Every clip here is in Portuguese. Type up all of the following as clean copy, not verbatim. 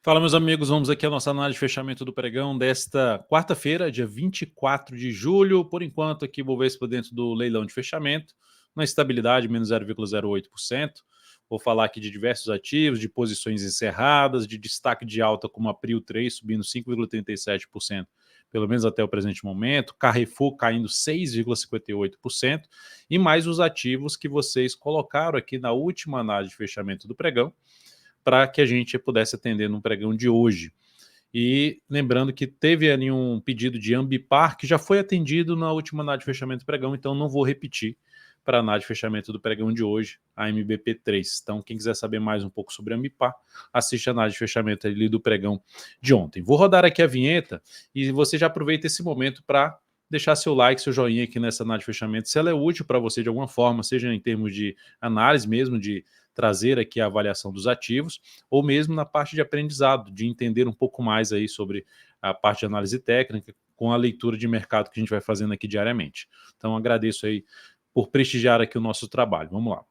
Fala, meus amigos, vamos aqui à nossa análise de fechamento do pregão desta quarta-feira, dia 24 de julho. Por enquanto, aqui Bovespa dentro do leilão de fechamento, na estabilidade, menos 0,08%. Vou falar aqui de diversos ativos, de posições encerradas, de destaque de alta como a Prio 3, subindo 5,37%, pelo menos até o presente momento. Carrefour caindo 6,58%. E mais os ativos que vocês colocaram aqui na última análise de fechamento do pregão, para que a gente pudesse atender no pregão de hoje. E lembrando que teve ali um pedido de Ambipar que já foi atendido na última análise de fechamento do pregão, então não vou repetir para a análise de fechamento do pregão de hoje, a MBP3. Então, quem quiser saber mais um pouco sobre a Ambipar, assiste a análise de fechamento ali do pregão de ontem. Vou rodar aqui a vinheta e você já aproveita esse momento para deixar seu like, seu joinha aqui nessa análise de fechamento, se ela é útil para você de alguma forma, seja em termos de análise mesmo, de trazer aqui a avaliação dos ativos, ou mesmo na parte de aprendizado, de entender um pouco mais aí sobre a parte de análise técnica, com a leitura de mercado que a gente vai fazendo aqui diariamente. Então agradeço aí por prestigiar aqui o nosso trabalho. Vamos lá.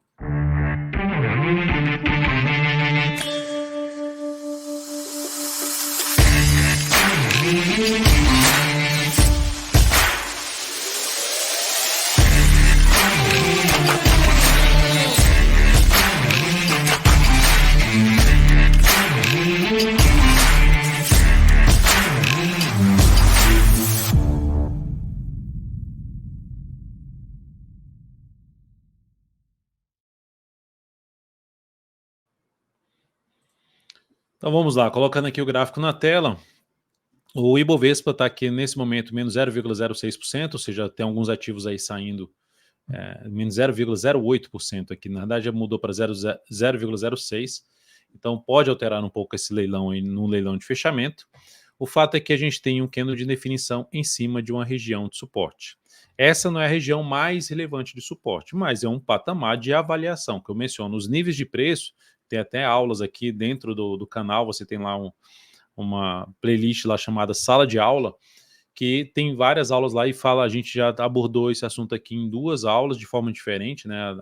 Então vamos lá, colocando aqui o gráfico na tela. O Ibovespa está aqui nesse momento menos 0,06%, ou seja, tem alguns ativos aí saindo menos 0,08% aqui, na verdade já mudou para 0,06%, então pode alterar um pouco esse leilão aí no leilão de fechamento. O fato é que a gente tem um candle de definição em cima de uma região de suporte. Essa não é a região mais relevante de suporte, mas é um patamar de avaliação, que eu menciono. Os níveis de preço, tem até aulas aqui dentro do canal, você tem lá uma playlist lá chamada Sala de Aula, que tem várias aulas lá e fala, a gente já abordou esse assunto aqui em duas aulas de forma diferente, né,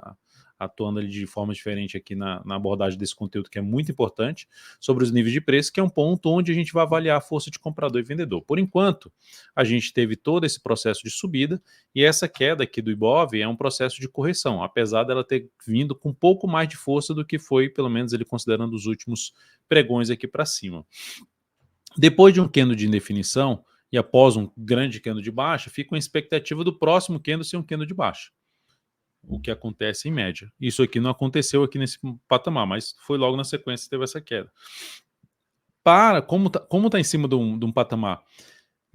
atuando ali de forma diferente aqui na abordagem desse conteúdo que é muito importante, sobre os níveis de preço, que é um ponto onde a gente vai avaliar a força de comprador e vendedor. Por enquanto, a gente teve todo esse processo de subida e essa queda aqui do Ibov é um processo de correção, apesar dela ter vindo com um pouco mais de força do que foi, pelo menos ele considerando os últimos pregões aqui para cima. Depois de um candle de indefinição e após um grande candle de baixa, fica uma expectativa do próximo candle ser um candle de baixa, o que acontece em média. Isso aqui não aconteceu aqui nesse patamar, mas foi logo na sequência que teve essa queda. Como tá em cima de um patamar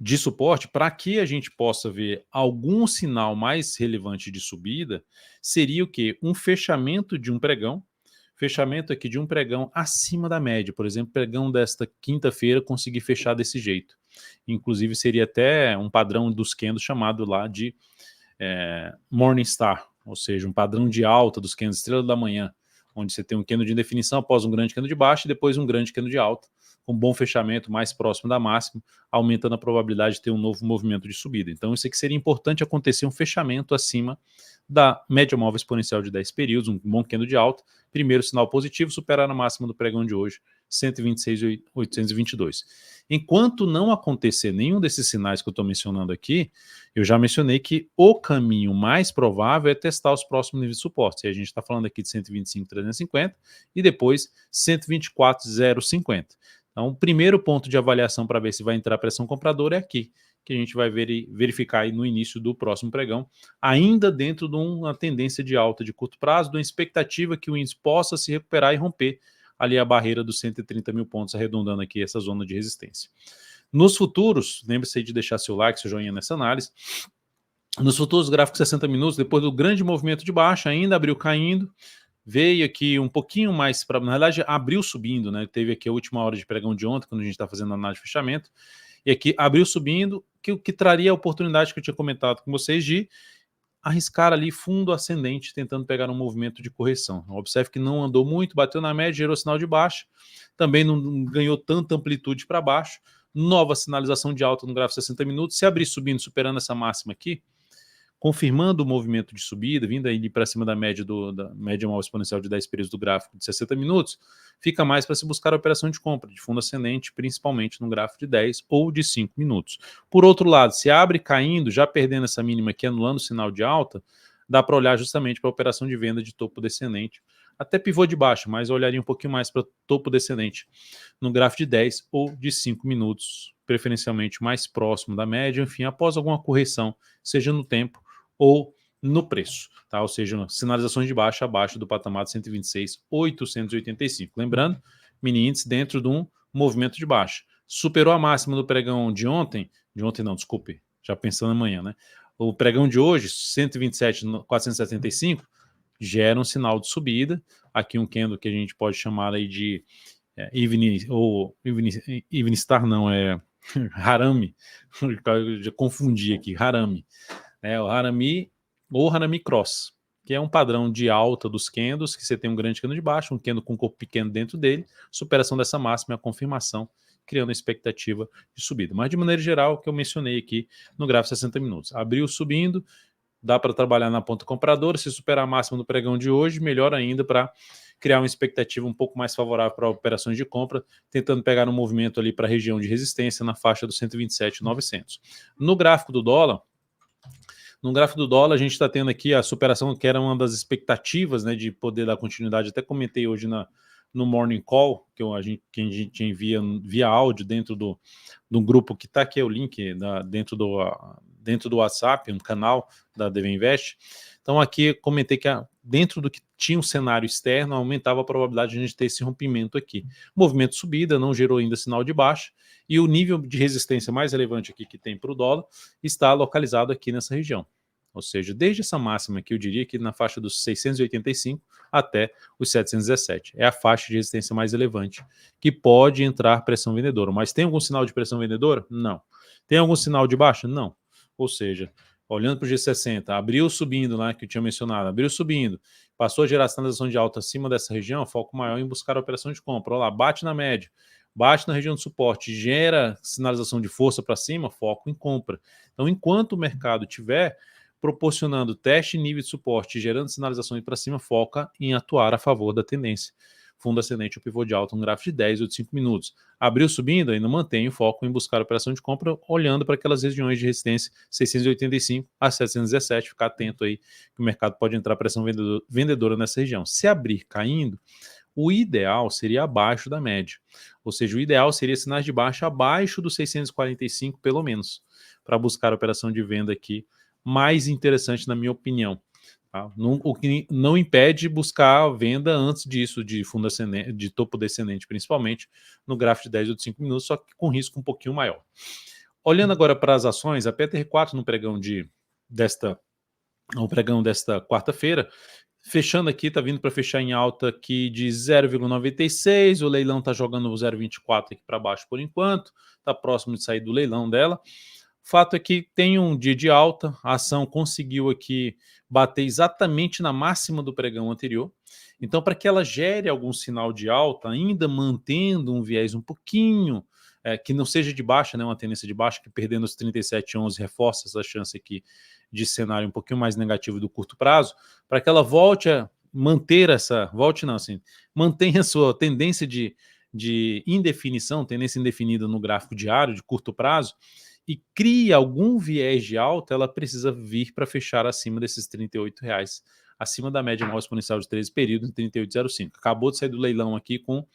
de suporte, para que a gente possa ver algum sinal mais relevante de subida, seria o quê? Um fechamento de um pregão, fechamento aqui de um pregão acima da média, por exemplo, pregão desta quinta-feira conseguir fechar desse jeito. Inclusive seria até um padrão dos candles chamado lá de Morningstar, ou seja, um padrão de alta dos candles estrela da manhã, onde você tem um candle de indefinição após um grande candle de baixa e depois um grande candle de alta, com um bom fechamento mais próximo da máxima, aumentando a probabilidade de ter um novo movimento de subida. Então isso aqui seria importante acontecer um fechamento acima da média móvel exponencial de 10 períodos, um bom candle de alta, primeiro sinal positivo, superar a máxima do pregão de hoje, 126.822. Enquanto não acontecer nenhum desses sinais que eu estou mencionando aqui, eu já mencionei que o caminho mais provável é testar os próximos níveis de suporte. E a gente está falando aqui de 125.350 e depois 124.050. Então, o primeiro ponto de avaliação para ver se vai entrar pressão compradora é aqui, que a gente vai verificar aí no início do próximo pregão, ainda dentro de uma tendência de alta de curto prazo, de uma expectativa que o índice possa se recuperar e romper ali a barreira dos 130 mil pontos, arredondando aqui essa zona de resistência. Nos futuros, lembre-se de deixar seu like, seu joinha nessa análise. Nos futuros gráficos 60 minutos, depois do grande movimento de baixa, ainda abriu caindo, veio aqui um pouquinho mais para, na verdade abriu subindo, né? Teve aqui a última hora de pregão de ontem, quando a gente está fazendo a análise de fechamento, e aqui abriu subindo, que traria a oportunidade que eu tinha comentado com vocês de arriscar ali fundo ascendente, tentando pegar um movimento de correção. Observe que não andou muito, bateu na média, gerou sinal de baixa, também não ganhou tanta amplitude para baixo, nova sinalização de alta no gráfico 60 minutos, se abrir subindo, superando essa máxima aqui, confirmando o movimento de subida, vindo aí para cima da média da média móvel exponencial de 10 períodos do gráfico de 60 minutos, fica mais para se buscar a operação de compra de fundo ascendente, principalmente no gráfico de 10 ou de 5 minutos. Por outro lado, se abre caindo, já perdendo essa mínima aqui, anulando o sinal de alta, dá para olhar justamente para a operação de venda de topo descendente, até pivô de baixo, mas eu olharia um pouquinho mais para topo descendente no gráfico de 10 ou de 5 minutos, preferencialmente mais próximo da média, enfim, após alguma correção, seja no tempo ou no preço, tá? Ou seja, sinalizações de baixa abaixo do patamar de 126.885. Lembrando, mini índice dentro de um movimento de baixa. Superou a máxima do pregão de ontem não, desculpe, já pensando amanhã, né? O pregão de hoje, 127.475, gera um sinal de subida. Aqui um candle que a gente pode chamar aí de Evening Star não, é Harami, já confundi aqui, Harami. O Harami ou Harami Cross, que é um padrão de alta dos candles, que você tem um grande candle de baixo, um candle com um corpo pequeno dentro dele, superação dessa máxima é a confirmação, criando a expectativa de subida. Mas de maneira geral, o que eu mencionei aqui no gráfico 60 minutos. Abriu subindo, dá para trabalhar na ponta compradora, se superar a máxima do pregão de hoje, melhor ainda para criar uma expectativa um pouco mais favorável para operações de compra, tentando pegar um movimento ali para a região de resistência na faixa dos 127.900. No gráfico do dólar, a gente está tendo aqui a superação, que era uma das expectativas, né, de poder dar continuidade. Até comentei hoje no Morning Call, que a gente envia via áudio dentro do grupo que está aqui, é o link dentro do WhatsApp, um canal da DV Invest. Então aqui comentei que dentro do que tinha um cenário externo, aumentava a probabilidade de a gente ter esse rompimento aqui. Movimento de subida, não gerou ainda sinal de baixa, e o nível de resistência mais relevante aqui que tem para o dólar está localizado aqui nessa região. Ou seja, desde essa máxima aqui, eu diria que na faixa dos 685 até os 717. É a faixa de resistência mais relevante, que pode entrar pressão vendedora. Mas tem algum sinal de pressão vendedora? Não. Tem algum sinal de baixa? Não. Ou seja, olhando para o G60, abriu subindo lá, que eu tinha mencionado, abriu subindo, passou a gerar sinalização de alta acima dessa região, foco maior em buscar a operação de compra. Olha lá, bate na média, bate na região de suporte, gera sinalização de força para cima, foco em compra. Então, enquanto o mercado tiver proporcionando teste e nível de suporte, gerando sinalizações para cima, foca em atuar a favor da tendência. Fundo ascendente ou pivô de alta, um gráfico de 10 ou de 5 minutos. Abriu subindo, ainda mantém o foco em buscar a operação de compra, olhando para aquelas regiões de resistência 685 a 717, ficar atento aí, que o mercado pode entrar pressão vendedora nessa região. Se abrir caindo, o ideal seria abaixo da média, ou seja, o ideal seria sinais de baixa abaixo dos 645, pelo menos, para buscar a operação de venda aqui mais interessante, na minha opinião. Tá? O que não impede buscar a venda antes disso, de fundo ascendente, de topo descendente, principalmente no gráfico de 10 ou de 5 minutos, só que com risco um pouquinho maior. Olhando agora para as ações, a PTR4 no pregão desta quarta-feira, fechando aqui, está vindo para fechar em alta aqui de 0,96, o leilão está jogando o 0,24 aqui para baixo por enquanto, está próximo de sair do leilão dela. Fato é que tem um dia de alta, a ação conseguiu aqui bater exatamente na máxima do pregão anterior. Então, para que ela gere algum sinal de alta, ainda mantendo um viés um pouquinho, que não seja de baixa, né, uma tendência de baixa, que perdendo os 37,11 reforça essa chance aqui de cenário um pouquinho mais negativo do curto prazo, para que ela volte a manter mantenha a sua tendência de indefinição, tendência indefinida no gráfico diário, de curto prazo, e cria algum viés de alta, ela precisa vir para fechar acima desses R$38, acima da média móvel exponencial de 13 períodos, em 38,05. Acabou de sair do leilão aqui com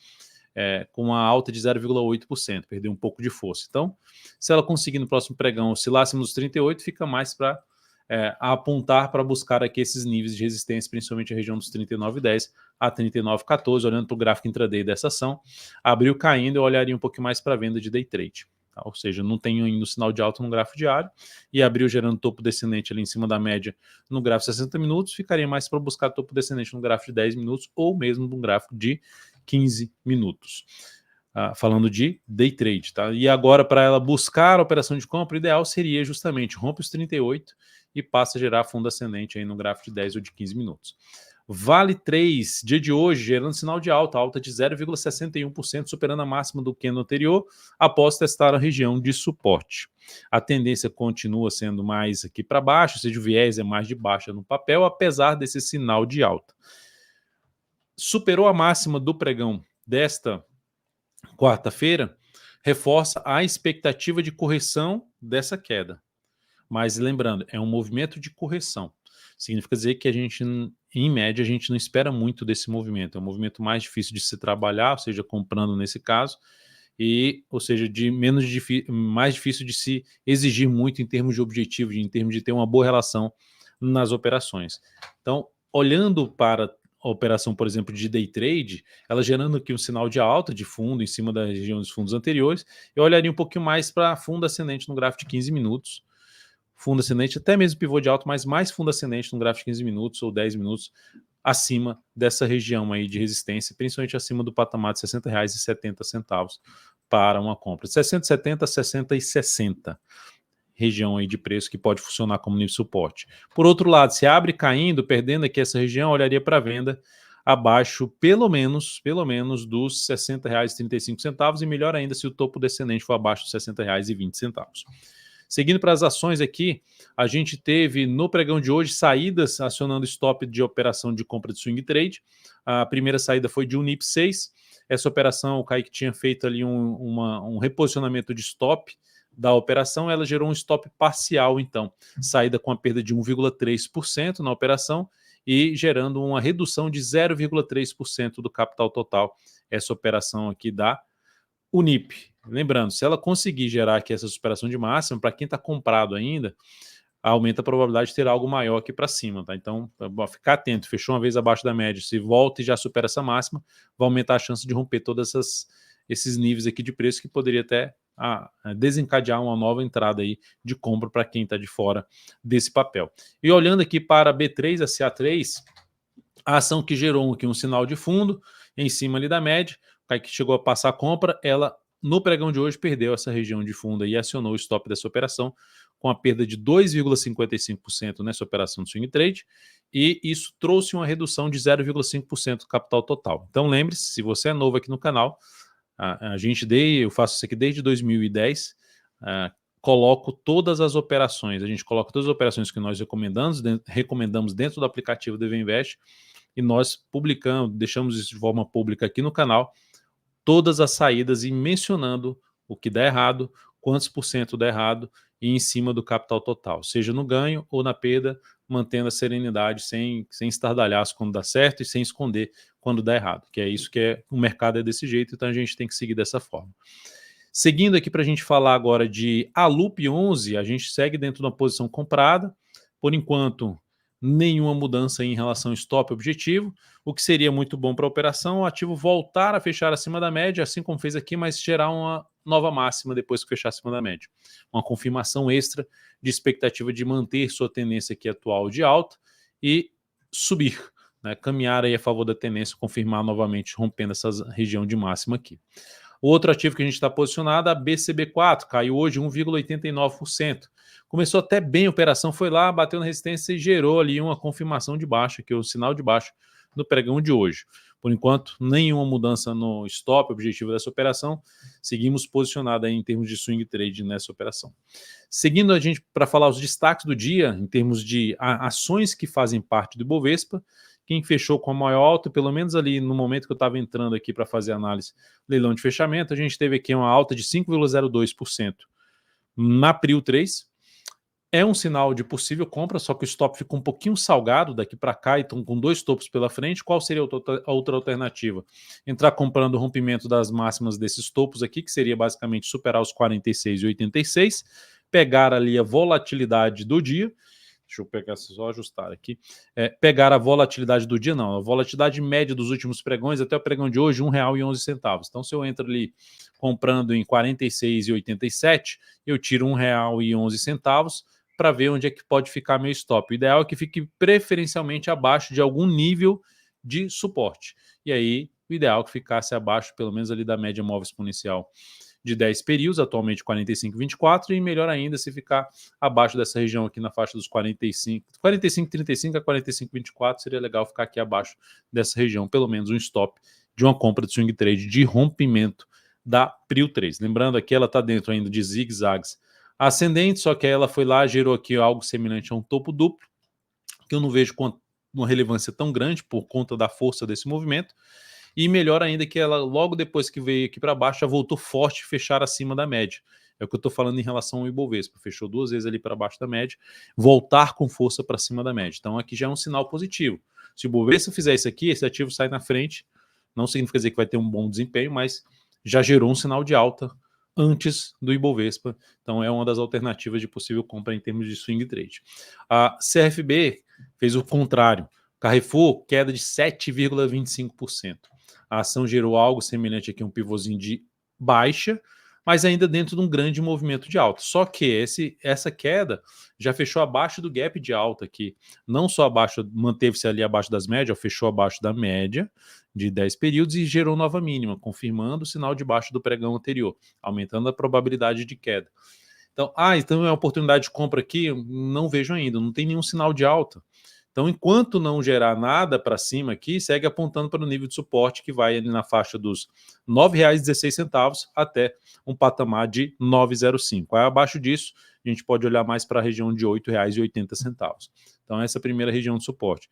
uma alta de 0,8%, perdeu um pouco de força. Então, se ela conseguir no próximo pregão oscilar acima dos 38, fica mais para apontar para buscar aqui esses níveis de resistência, principalmente a região dos 39,10 a 39,14, olhando para o gráfico intraday dessa ação. Abriu caindo, eu olharia um pouquinho mais para a venda de day trade. Tá? Ou seja, não tem ainda o sinal de alta no gráfico diário e abriu gerando topo descendente ali em cima da média no gráfico de 60 minutos, ficaria mais para buscar topo descendente no gráfico de 10 minutos ou mesmo no gráfico de 15 minutos. Falando de day trade. Tá? E agora, para ela buscar a operação de compra, o ideal seria justamente rompe os 38 e passa a gerar fundo ascendente aí no gráfico de 10 ou de 15 minutos. Vale 3, dia de hoje, gerando sinal de alta de 0,61%, superando a máxima do candle anterior, após testar a região de suporte. A tendência continua sendo mais aqui para baixo, ou seja, o viés é mais de baixa no papel, apesar desse sinal de alta. Superou a máxima do pregão desta quarta-feira, reforça a expectativa de correção dessa queda. Mas lembrando, é um movimento de correção. Significa dizer que a gente, em média, a gente não espera muito desse movimento. É um movimento mais difícil de se trabalhar, ou seja, comprando nesse caso, e, ou seja, mais difícil de se exigir muito em termos de objetivo, em termos de ter uma boa relação nas operações. Então, olhando para a operação, por exemplo, de day trade, ela gerando aqui um sinal de alta de fundo em cima da região dos fundos anteriores, eu olharia um pouquinho mais para fundo ascendente no gráfico de 15 minutos, fundo ascendente, até mesmo pivô de alta, mas mais fundo ascendente no gráfico de 15 minutos ou 10 minutos acima dessa região aí de resistência, principalmente acima do patamar de R$ 60,70 para uma compra. 60,70, 60,60. Região aí de preço que pode funcionar como nível de suporte. Por outro lado, se abre caindo, perdendo aqui essa região, olharia para venda abaixo pelo menos dos R$ 60,35 e melhor ainda se o topo descendente for abaixo dos R$ 60,20. Seguindo para as ações aqui, a gente teve no pregão de hoje saídas acionando stop de operação de compra de swing trade. A primeira saída foi de Unip 6. Essa operação, o Kaique tinha feito ali um reposicionamento de stop da operação, ela gerou um stop parcial, então, saída com a perda de 1,3% na operação e gerando uma redução de 0,3% do capital total, essa operação aqui da Unip. Lembrando, se ela conseguir gerar aqui essa superação de máxima, para quem está comprado ainda, aumenta a probabilidade de ter algo maior aqui para cima, tá? Então, ficar atento, fechou uma vez abaixo da média, se volta e já supera essa máxima, vai aumentar a chance de romper todos esses níveis aqui de preço que poderia até desencadear uma nova entrada aí de compra para quem está de fora desse papel. E olhando aqui para a B3, a CA3, a ação que gerou aqui um sinal de fundo em cima ali da média, que chegou a passar a compra, ela no pregão de hoje perdeu essa região de fundo e acionou o stop dessa operação com a perda de 2,55% nessa operação de swing trade, e isso trouxe uma redução de 0,5% do capital total. Então lembre-se, se você é novo aqui no canal, eu faço isso aqui desde 2010, coloco todas as operações, a gente coloca todas as operações que nós recomendamos dentro do aplicativo DV Invest, e nós publicamos, deixamos isso de forma pública aqui no canal, todas as saídas e mencionando o que dá errado, quantos por cento dá errado e em cima do capital total, seja no ganho ou na perda, mantendo a serenidade, sem estardalhaço quando dá certo e sem esconder quando dá errado, que é isso que o mercado é desse jeito, então a gente tem que seguir dessa forma. Seguindo aqui para a gente falar agora de Alup 11, a gente segue dentro de uma posição comprada, por enquanto nenhuma mudança em relação ao stop objetivo, o que seria muito bom para a operação, o ativo voltar a fechar acima da média, assim como fez aqui, mas gerar uma nova máxima depois que fechar acima da média. Uma confirmação extra de expectativa de manter sua tendência aqui atual de alta e subir, né, caminhar aí a favor da tendência, confirmar novamente, rompendo essa região de máxima aqui. O outro ativo que a gente está posicionado, a BCB4, caiu hoje 1,89%. Começou até bem a operação, foi lá, bateu na resistência e gerou ali uma confirmação de baixa, que é o sinal de baixa no pregão de hoje. Por enquanto, nenhuma mudança no stop objetivo dessa operação. Seguimos posicionados aí em termos de swing trade nessa operação. Seguindo a gente para falar os destaques do dia, em termos de ações que fazem parte do Ibovespa, quem fechou com a maior alta, pelo menos ali no momento que eu estava entrando aqui para fazer análise leilão de fechamento, a gente teve aqui uma alta de 5,02% na Prio 3. É um sinal de possível compra, só que o stop ficou um pouquinho salgado daqui para cá, então com dois topos pela frente. Qual seria a outra alternativa? Entrar comprando o rompimento das máximas desses topos aqui, que seria basicamente superar os 46,86, pegar ali a volatilidade do dia. Deixa eu pegar, só ajustar aqui. Pegar a volatilidade do dia, não. A volatilidade média dos últimos pregões, até o pregão de hoje, R$ 1,11. Então, se eu entro ali comprando em 46,87, eu tiro R$ 1,11 para ver onde é que pode ficar meu stop. O ideal é que fique preferencialmente abaixo de algum nível de suporte. E aí, o ideal é que ficasse abaixo, pelo menos ali da média móvel exponencial de 10 períodos, atualmente 45,24, e melhor ainda se ficar abaixo dessa região aqui na faixa dos 45,35 a 45,24, seria legal ficar aqui abaixo dessa região, pelo menos um stop de uma compra de swing trade de rompimento da Prio 3. Lembrando aqui, ela está dentro ainda de zigue-zagues ascendentes, só que ela foi lá, gerou aqui algo semelhante a um topo duplo, que eu não vejo com uma relevância tão grande por conta da força desse movimento, e melhor ainda que ela, logo depois que veio aqui para baixo, já voltou forte e fechar acima da média. É o que eu estou falando em relação ao Ibovespa, fechou 2 vezes ali para baixo da média, voltar com força para cima da média. Então aqui já é um sinal positivo. Se o Ibovespa fizer isso aqui, esse ativo sai na frente, não significa dizer que vai ter um bom desempenho, mas já gerou um sinal de alta antes do Ibovespa, então é uma das alternativas de possível compra em termos de swing trade. A CFB fez o contrário, Carrefour queda de 7,25%. A ação gerou algo semelhante aqui, um pivôzinho de baixa, mas ainda dentro de um grande movimento de alta. Só que essa queda já fechou abaixo do gap de alta aqui. Não só abaixo, manteve-se ali abaixo das médias, fechou abaixo da média de 10 períodos e gerou nova mínima, confirmando o sinal de baixo do pregão anterior, aumentando a probabilidade de queda. Então é uma oportunidade de compra aqui? Não vejo ainda, não tem nenhum sinal de alta. Então, enquanto não gerar nada para cima aqui, segue apontando para o nível de suporte que vai ali na faixa dos R$ 9,16 até um patamar de R$ 9,05. Aí, abaixo disso, a gente pode olhar mais para a região de R$ 8,80. Então, essa é a primeira região de suporte.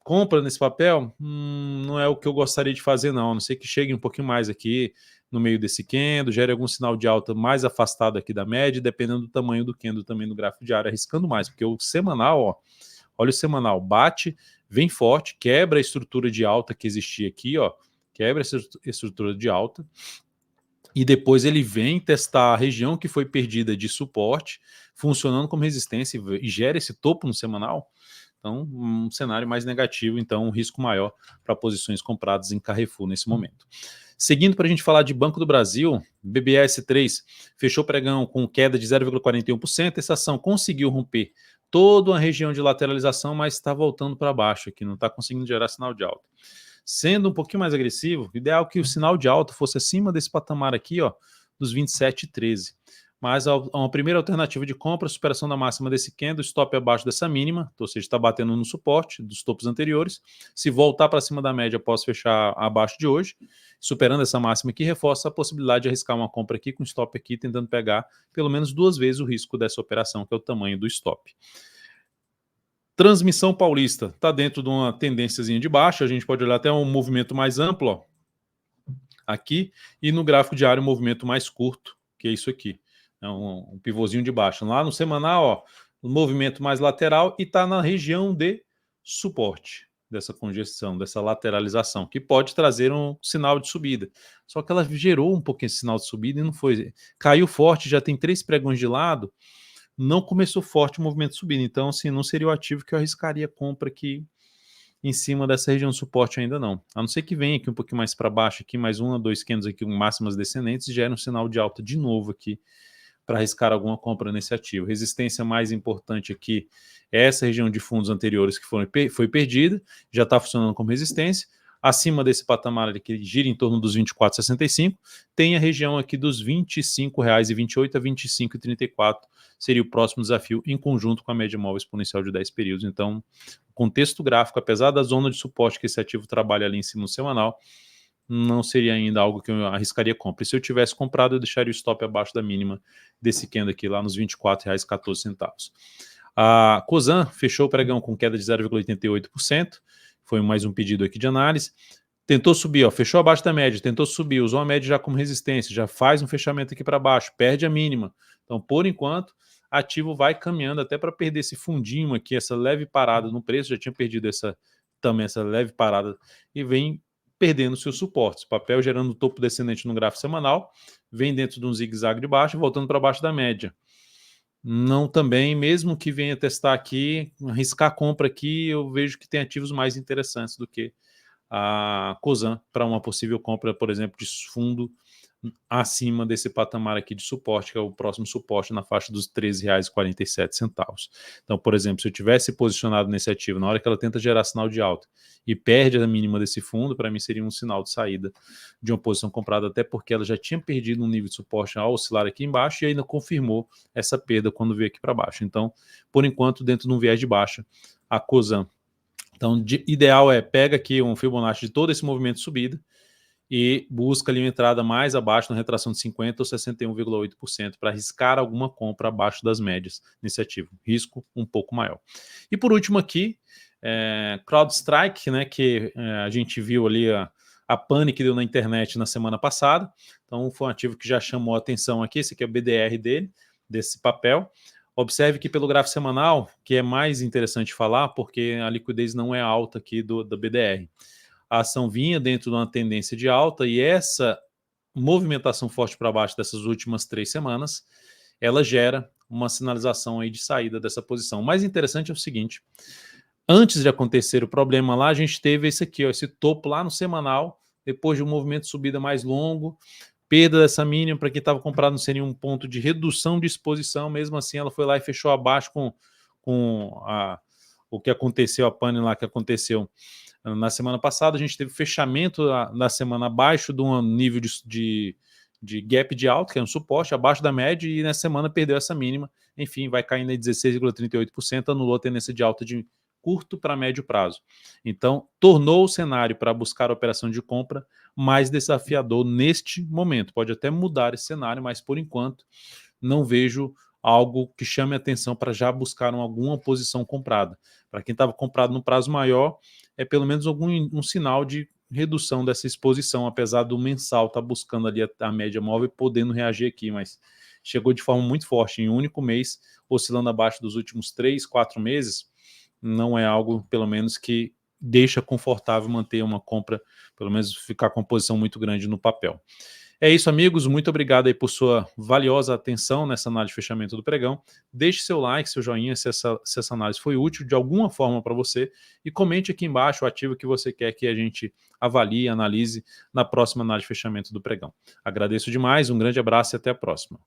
Compra nesse papel? Não é o que eu gostaria de fazer, não. A não ser que chegue um pouquinho mais aqui no meio desse candle, gere algum sinal de alta mais afastado aqui da média, dependendo do tamanho do candle também no gráfico diário, arriscando mais, porque o semanal, ó, olha o semanal, bate, vem forte, quebra a estrutura de alta que existia aqui, ó, quebra essa estrutura de alta, e depois ele vem testar a região que foi perdida de suporte, funcionando como resistência e gera esse topo no semanal. Então, um cenário mais negativo, então um risco maior para posições compradas em Carrefour nesse momento. Seguindo para a gente falar de Banco do Brasil, BBS3 fechou pregão com queda de 0,41%, essa ação conseguiu romper toda a região de lateralização, mas está voltando para baixo aqui, não está conseguindo gerar sinal de alta. Sendo um pouquinho mais agressivo, o ideal é que o sinal de alta fosse acima desse patamar aqui, ó, dos 27,13. Mas uma primeira alternativa de compra, superação da máxima desse candle, stop abaixo dessa mínima, ou seja, está batendo no suporte dos topos anteriores. Se voltar para cima da média após fechar abaixo de hoje, superando essa máxima aqui, reforça a possibilidade de arriscar uma compra aqui com stop aqui, tentando pegar pelo menos 2 vezes o risco dessa operação, que é o tamanho do stop. Transmissão Paulista está dentro de uma tendênciazinha de baixa, a gente pode olhar até um movimento mais amplo, ó, aqui, e no gráfico diário um movimento mais curto, que é isso aqui. É um pivôzinho de baixa. Lá no semanal, ó, um movimento mais lateral e está na região de suporte dessa congestão, dessa lateralização, que pode trazer um sinal de subida. Só que ela gerou um pouquinho esse sinal de subida e não foi. Caiu forte, já tem 3 pregões de lado, não começou forte o movimento de subida. Então, assim, não seria o ativo que eu arriscaria compra aqui em cima dessa região de suporte ainda não. A não ser que venha aqui um pouquinho mais para baixo, aqui mais 1 a 2 candles aqui, máximas descendentes, e gera um sinal de alta de novo aqui, para arriscar alguma compra nesse ativo. Resistência mais importante aqui é essa região de fundos anteriores que foi perdida, já está funcionando como resistência. Acima desse patamar ali, que gira em torno dos 24,65, tem a região aqui dos R$ 25,28 a R$ 25,34, seria o próximo desafio em conjunto com a média móvel exponencial de 10 períodos. Então, o contexto gráfico, apesar da zona de suporte que esse ativo trabalha ali em cima no semanal, não seria ainda algo que eu arriscaria compra. E se eu tivesse comprado, eu deixaria o stop abaixo da mínima desse candle aqui, lá nos R$ 24,14. A Cosan fechou o pregão com queda de 0,88%, foi mais um pedido aqui de análise. Tentou subir, ó, fechou abaixo da média, tentou subir, usou a média já como resistência, já faz um fechamento aqui para baixo, perde a mínima. Então, por enquanto, ativo vai caminhando até para perder esse fundinho aqui, essa leve parada no preço, já tinha perdido também essa leve parada e vem perdendo seus suportes. Papel gerando topo descendente no gráfico semanal, vem dentro de um zigue-zague de baixo, voltando para baixo da média. Não também, mesmo que venha testar aqui, arriscar a compra aqui, eu vejo que tem ativos mais interessantes do que a Cosan para uma possível compra, por exemplo, de fundo acima desse patamar aqui de suporte, que é o próximo suporte na faixa dos R$ 13,47. Então, por exemplo, se eu tivesse posicionado nesse ativo na hora que ela tenta gerar sinal de alta e perde a mínima desse fundo, para mim seria um sinal de saída de uma posição comprada, até porque ela já tinha perdido um nível de suporte ao oscilar aqui embaixo e ainda confirmou essa perda quando veio aqui para baixo. Então, por enquanto, dentro de um viés de baixa, a Cosan. Então, ideal é pega aqui um Fibonacci de todo esse movimento de subida e busca ali uma entrada mais abaixo na retração de 50% ou 61,8% para arriscar alguma compra abaixo das médias nesse ativo. Risco um pouco maior. E por último aqui, CrowdStrike, né, que a gente viu ali a pane que deu na internet na semana passada. Então foi um ativo que já chamou a atenção aqui, esse aqui é o BDR dele, desse papel. Observe que pelo gráfico semanal, que é mais interessante falar, porque a liquidez não é alta aqui do BDR. A ação vinha dentro de uma tendência de alta e essa movimentação forte para baixo dessas últimas 3 semanas, ela gera uma sinalização aí de saída dessa posição. O mais interessante é o seguinte, antes de acontecer o problema lá, a gente teve esse aqui, ó, esse topo lá no semanal, depois de um movimento de subida mais longo, perda dessa mínima para quem estava comprado não seria um ponto de redução de exposição, mesmo assim ela foi lá e fechou abaixo com o que aconteceu, a pane lá que aconteceu na semana passada. A gente teve fechamento na semana abaixo de um nível de gap de alta, que é um suporte, abaixo da média, e nessa semana perdeu essa mínima, enfim, vai caindo em 16,38%, anulou a tendência de alta de curto para médio prazo. Então, tornou o cenário para buscar a operação de compra mais desafiador neste momento. Pode até mudar esse cenário, mas por enquanto não vejo algo que chame a atenção para já buscar alguma posição comprada. Para quem estava comprado no prazo maior, é pelo menos um sinal de redução dessa exposição, apesar do mensal estar buscando ali a média móvel e podendo reagir aqui, mas chegou de forma muito forte em um único mês, oscilando abaixo dos últimos 3, 4 meses, não é algo, pelo menos, que deixa confortável manter uma compra, pelo menos ficar com uma posição muito grande no papel. É isso, amigos, muito obrigado aí por sua valiosa atenção nessa análise de fechamento do pregão. Deixe seu like, seu joinha, se essa análise foi útil de alguma forma para você, e comente aqui embaixo o ativo que você quer que a gente avalie, analise na próxima análise de fechamento do pregão. Agradeço demais, um grande abraço e até a próxima.